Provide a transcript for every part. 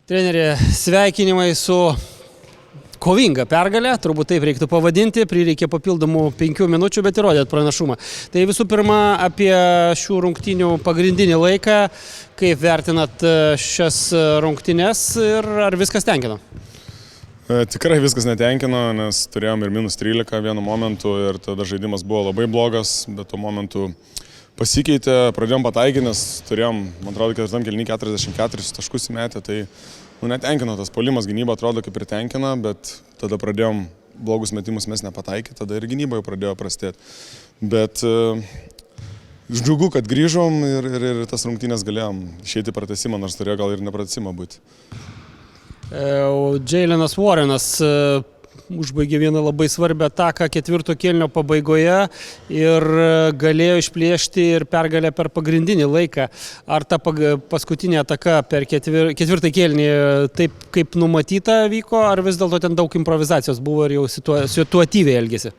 Treneri, sveikinimai su kovinga pergalė, turbūt taip reiktų pavadinti, prireikė papildomų 5 minučių, bet įrodėt pranašumą. Tai visų pirma, apie šių rungtynių pagrindinį laiką, kaip vertinat šias rungtynes ir ar viskas tenkino? Tikrai viskas netenkino, nes turėjom ir -13 vienu momentu ir tada žaidimas buvo labai blogas, bet tuo momentu pasikeitė, pradėjom pataikyti, nes turėjom, man atrodo, 4 kėliny 44 taškus įmetę, tai netenkino tas puolimas, gynyba atrodo kaip ir tenkina, bet tada pradėjom blogus metimus mes nepataikyti, tada ir gynyba jau pradėjo prastėti. Bet džiugu, kad grįžom ir tas rungtynės galėjom išeiti pratęsimą, nors turėjo gal ir nepratęsimą būti. Jaylenas Warrenas užbaigė vieną labai svarbią ataką ketvirto kėlinio pabaigoje ir galėjo išplėšti ir pergalę per pagrindinį laiką. Ar ta paskutinė ataka per ketvirtą kėlinį taip kaip numatyta vyko, ar vis dėlto ten daug improvizacijos buvo ir jau situatyviai elgėsi?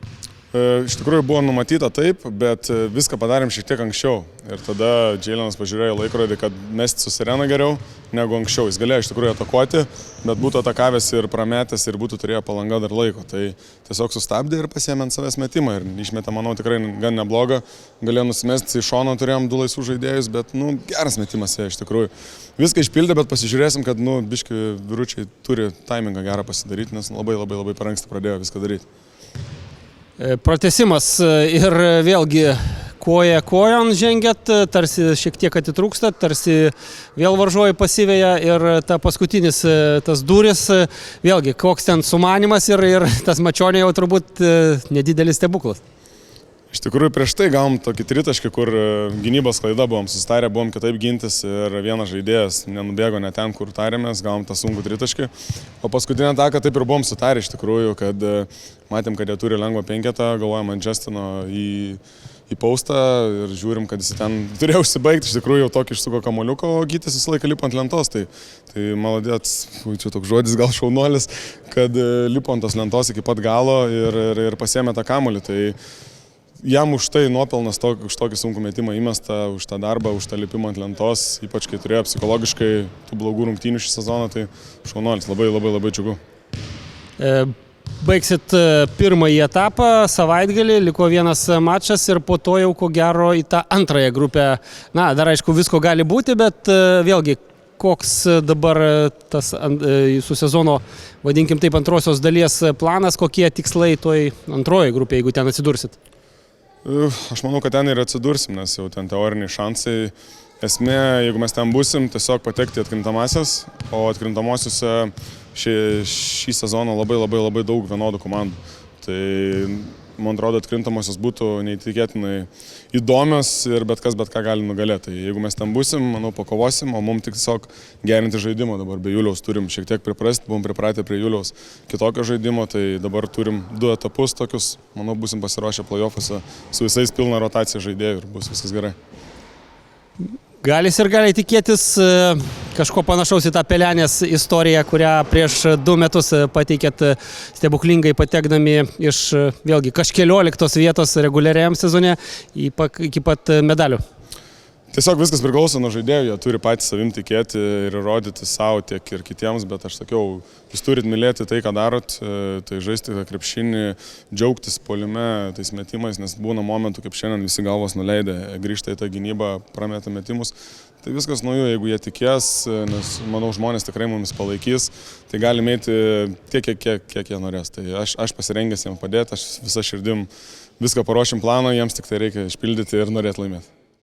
Iš tikrųjų buvo numatyta taip, bet viską padarėm šiek tiek anksčiau. Ir tada Jaylenas pažiūrėjo laikrodį, kad mesti su Sirena geriau negu anksčiau. Jis galėjo iš tikrųjų atakuoti, bet būtų atakavęs ir prametęs ir būtų turėję Palanga dar laiko. Tai tiesiog sustabdė ir pasiėmė ant savęs metimą ir išmetė, manau, tikrai gan neblogą. Galėjo nusimesti į šoną, turėjom 2 laisvų žaidėjus, bet geras metimas iš tikrųjų. Viską išpildė, bet pasižiūrėsim, kad biški vyručiai turi taimingą gerą pasidaryti, nes labai per anksti pradėjo viską daryti. Pratęsimas ir vėlgi koja kojon žengėt, tarsi šiek tiek atitrūkstat, tarsi vėl varžovai pasiveja ir ta paskutinis tas duris, vėlgi koks ten sumanimas ir tas Mačionė jau turbūt nedidelis stebuklas. Iš tikrųjų, prieš tai gavom tokį tritaškį, kur gynybos klaida buvom susitarę, buvom kitaip gintis ir vienas žaidėjas nenubėgo ne ten, kur tarėmės, gavom tą sunkų tritaškį. O paskutinę ataką taip ir buvom sutarę iš tikrųjų, kad matėm, kad jie turi lengvą penketą, galvojam ant Justino į paustą ir žiūrim, kad jis ten turėjo užsibaigti, iš tikrųjų jau tokį išsuko kamuoliuką, o Gytis visą laiką lipo ant lentos. Tai maladėts, čia toks žodis gal šaunuolis, kad lipo ant tos lentos iki pat galo ir pasiėmė tą kamuolį. Tai jam už tai nuopelnas už tokį sunkų metimą įmestą, už tą darbą, už tą lipimą ant lentos, ypač kai turėjo psichologiškai tų blogų rungtynių šį sezoną, tai šaunuolis, labai džiugu. Baigsit pirmąjį etapą, savaitgalį, liko vienas mačas ir po to jau ko gero į tą antrąją grupę. Na, dar aišku, visko gali būti, bet vėlgi, koks dabar tas jūsų sezono, vadinkim taip, antrosios dalies planas, kokie tikslai toj antroji grupė, jeigu ten atsidursit? Aš manau, kad ten ir atsidursim, nes jau ten teoriniai šansai. Esmė, jeigu mes ten būsim, tiesiog patekti atkrintamasias, o atkrintamosiuose šį sezoną labai daug vienodų komandų. Tai, man atrodo, atkrintamosios būtų neįtikėtinai įdomios ir bet ką gali nugalėti. Tai jeigu mes ten būsim, manau, pakovosim, o mums tik tiesiog gerinti žaidimą. Dabar be Juliaus turim šiek tiek priprasti, buvom pripratę prie Juliaus kitokio žaidimo, tai dabar turim 2 etapus tokius, manau, būsim pasiruošę play-offuose su visais pilna rotacija žaidėjų ir bus viskas gerai. Gali tikėtis kažko panašaus į tą Pelenės istoriją, kurią prieš 2 metus pateikėt stebuklingai patekdami iš vėlgi kažkelioliktos vietos reguliariajam sezone iki pat medalių. Tiesiog viskas priklauso nuo žaidėjų, jie turi patys savim tikėti ir rodyti savo tiek ir kitiems, bet aš sakiau, jūs turit mylėti tai, ką darot, tai žaisti tą krepšinį, džiaugtis puolime tais metimais, nes būna momentų, kaip šiandien visi galvos nuleidė, grįžta į tą gynybą, prameta metimus. Tai viskas nuo jų, jeigu jie tikės, nes manau žmonės tikrai mumis palaikys, tai galime eiti tiek, kiek jie norės. Tai aš pasirengęs jiems padėti, aš visą širdim viską paruošim planą, jiems tik tai reikia išpildyti ir norėti laimėti.